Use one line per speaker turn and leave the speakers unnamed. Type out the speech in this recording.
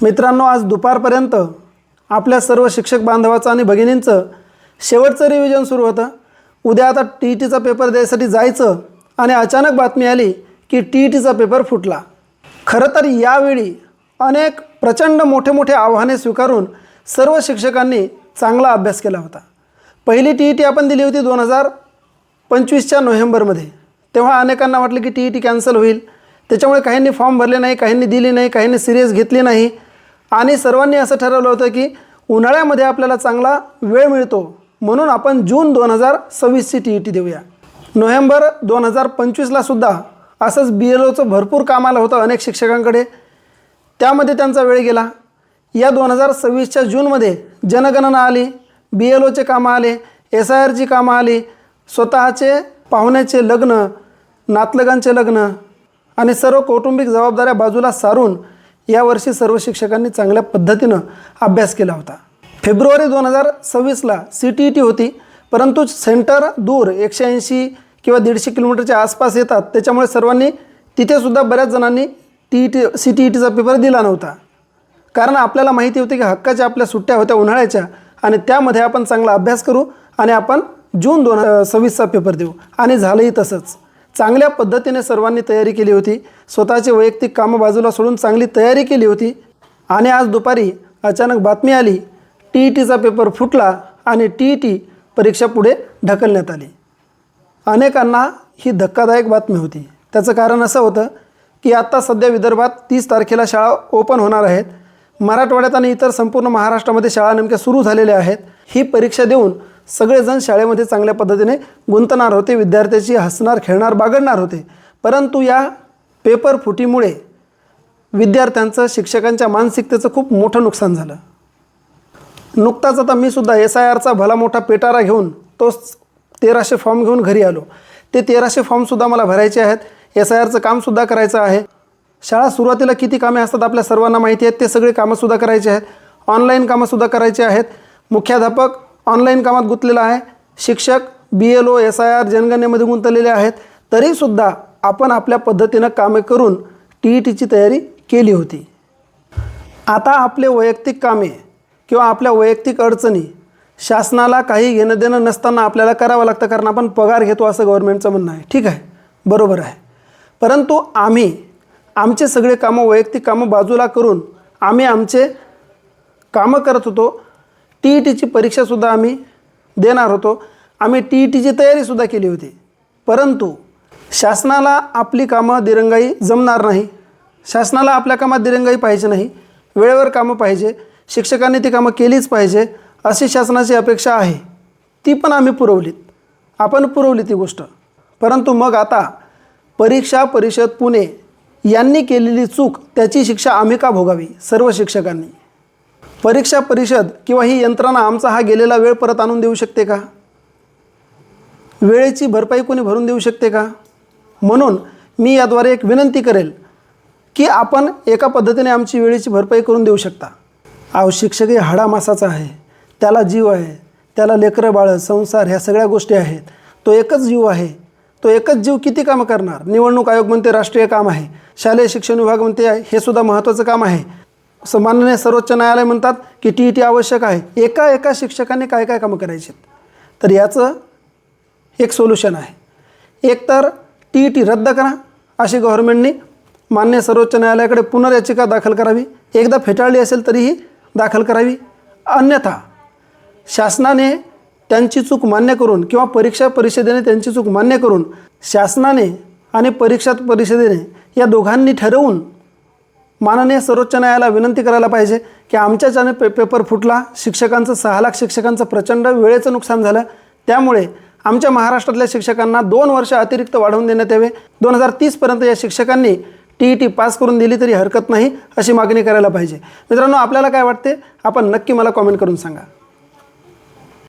मित्रांनो, आज दुपारपर्यंत आपल्या सर्व शिक्षक बांधवाचं आणि भगिनींचं शेवटचं रिव्हिजन सुरू होतं. उद्या आता TETचा पेपर द्यायसाठी जायचं आणि अचानक बातमी आली की TETचा पेपर फुटला. खरं तर यावेळी अनेक प्रचंड मोठे आव्हाने स्वीकारून सर्व शिक्षकांनी चांगला अभ्यास केला होता. पहिली TET आपण दिली होती 2025च्या नोव्हेंबरमध्ये. तेव्हा अनेकांना वाटलं की TET कॅन्सल होईल. त्याच्यामुळे काहींनी फॉर्म भरले नाही, काहींनी दिली नाही, काहींनी सिरियस घेतली नाही आणि सर्वांनी असं ठरवलं होतं की उन्हाळ्यामध्ये आपल्याला चांगला वेळ मिळतो म्हणून आपण जून 2026ची TET देऊया. नोव्हेंबर 2025ला सुद्धा असंच BLOचं भरपूर काम आलं होतं अनेक शिक्षकांकडे. त्यामध्ये त्यांचा वेळ गेला. या 2026च्या जूनमध्ये जनगणना आली, BLOचे कामं आले, SIRची कामं आली, स्वतःचे पाहुण्याचे लग्न, नातलगांचे लग्न आणि सर्व कौटुंबिक जबाबदाऱ्या बाजूला सारून यावर्षी सर्व शिक्षकांनी चांगल्या पद्धतीनं अभ्यास केला होता. फेब्रुवारी 2026ला CTET होती, परंतु सेंटर दूर 180 किंवा 150 किलोमीटरच्या आसपास येतात. त्याच्यामुळे सर्वांनी तिथेसुद्धा बऱ्याच जणांनी CTETचा पेपर दिला नव्हता. कारण आपल्याला माहिती होती की हक्काच्या आपल्या सुट्ट्या होत्या उन्हाळ्याच्या आणि त्यामध्ये आपण चांगला अभ्यास करू आणि आपण जून 2026चा पेपर देऊ. आणि झालंही तसंच. चांगल्या पद्धतीने सर्वांनी तयारी केली होती. स्वतःचे वैयक्तिक कामं बाजूला सोडून चांगली तयारी केली होती. आणि आज दुपारी अचानक बातमी आली, TETचा पेपर फुटला आणि TET परीक्षा पुढे ढकलण्यात आली. अनेकांना ही धक्कादायक बातमी होती. त्याचं कारण असं होतं की आत्ता सध्या विदर्भात 30 तारखेला शाळा ओपन होणार आहेत. मराठवाड्यात आणि इतर संपूर्ण महाराष्ट्रामध्ये शाळा नेमक्या सुरू झालेल्या आहेत. ही परीक्षा देऊन सगळेजण शाळेमध्ये चांगल्या पद्धतीने गुंतणार होते, विद्यार्थ्याची हसणार, खेळणार, बागडणार होते. परंतु या पेपर फुटीमुळे विद्यार्थ्यांचं, शिक्षकांच्या मानसिकतेचं खूप मोठं नुकसान झालं. नुकताच आता मी सुद्धा SIRचा भला मोठा पेटारा घेऊन तो 1300 फॉर्म घेऊन घरी आलो. ते 1300 फॉर्मसुद्धा मला भरायचे आहेत. SIRचं कामसुद्धा करायचं आहे. शाळा सुरुवातीला किती कामे असतात आपल्या सर्वांना माहिती आहेत. ते सगळे कामंसुद्धा करायचे आहेत. ऑनलाईन कामंसुद्धा करायचे आहेत. मुख्याध्यापक ऑनलाईन कामात गुंतलेला आहे. शिक्षक BLO, SIR जनगणनेमध्ये गुंतलेले आहेत. तरीसुद्धा आपण आपल्या पद्धतीनं कामे करून TETची तयारी केली होती. आता आपले वैयक्तिक कामे किंवा आपल्या वैयक्तिक अडचणी शासनाला काही घेणं देणं नसताना आपल्याला करावं लागतं, कारण आपण पगार घेतो असं गव्हर्नमेंटचं म्हणणं आहे. ठीक आहे, बरोबर आहे. परंतु आम्ही आमचे सगळे कामं, वैयक्तिक कामं बाजूला करून आम्ही आमचे कामं करत होतो. TETची परीक्षासुद्धा आम्ही देणार होतो. आम्ही TETची तयारीसुद्धा केली होती. परंतु शासनाला आपली कामं दिरंगाई जमणार नाही. शासनाला आपल्या कामात दिरंगाई पाहिजे नाही. वेळेवर कामं पाहिजे. शिक्षकांनी ती कामं केलीच पाहिजे अशी शासनाची अपेक्षा आहे. ती पण आम्ही पुरवलीत. आपण पुरवली ती गोष्ट. परंतु मग आता परीक्षा परिषद पुणे यांनी केलेली चूक, त्याची शिक्षा आम्ही का भोगावी? सर्व शिक्षकांनी. परीक्षा परिषद किंवा ही यंत्रणा आमचा हा गेलेला वेळ परत आणून देऊ शकते का? वेळेची भरपाई कोणी भरून देऊ शकते का? म्हणून मी याद्वारे एक विनंती करेल की आपण एका पद्धतीने आमची वेळेची भरपाई करून देऊ शकता. शिक्षक हे हाडामासाचा आहे. त्याला जीव आहे. त्याला लेकरं बाळं, संसार ह्या सगळ्या गोष्टी आहेत. तो एकच जीव आहे. तो एकच जीव किती कामं करणार? निवडणूक आयोग म्हणते राष्ट्रीय काम आहे. शालेय शिक्षण विभाग म्हणते हे सुद्धा महत्त्वाचं काम आहे. माननीय सर्वोच्च न्यायालय म्हणतात की TET आवश्यक आहे. एका शिक्षकाने काय कामं करायची? तर याचं एक सोल्युशन आहे. एक तर TET रद्द करा अशी गव्हर्नमेंटनी माननीय सर्वोच्च न्यायालयाकडे पुनर्याचिका दाखल करावी. एकदा फेटाळली असेल तरीही दाखल करावी. अन्यथा शासनाने त्यांची चूक मान्य करून किंवा परीक्षा परिषदेने त्यांची चूक मान्य करून शासनाने आणि परीक्षा परिषदेने या दोघांनी ठरवून माननीय सर्वोच्च न्यायालयाला विनंती करायला पाहिजे की आमच्याच्याने पेपर फुटला. शिक्षकांचं 6 लाख शिक्षकांचं प्रचंड वेळेचं नुकसान झालं. त्यामुळे आमच्या महाराष्ट्रातल्या शिक्षकांना 2 वर्ष अतिरिक्त वाढवून देण्यात यावे. 2030पर्यंत या शिक्षकांनी TET पास करून दिली तरी हरकत नाही अशी मागणी करायला पाहिजे. मित्रांनो, आपल्याला काय वाटते? आपण नक्की मला कॉमेंट करून सांगा.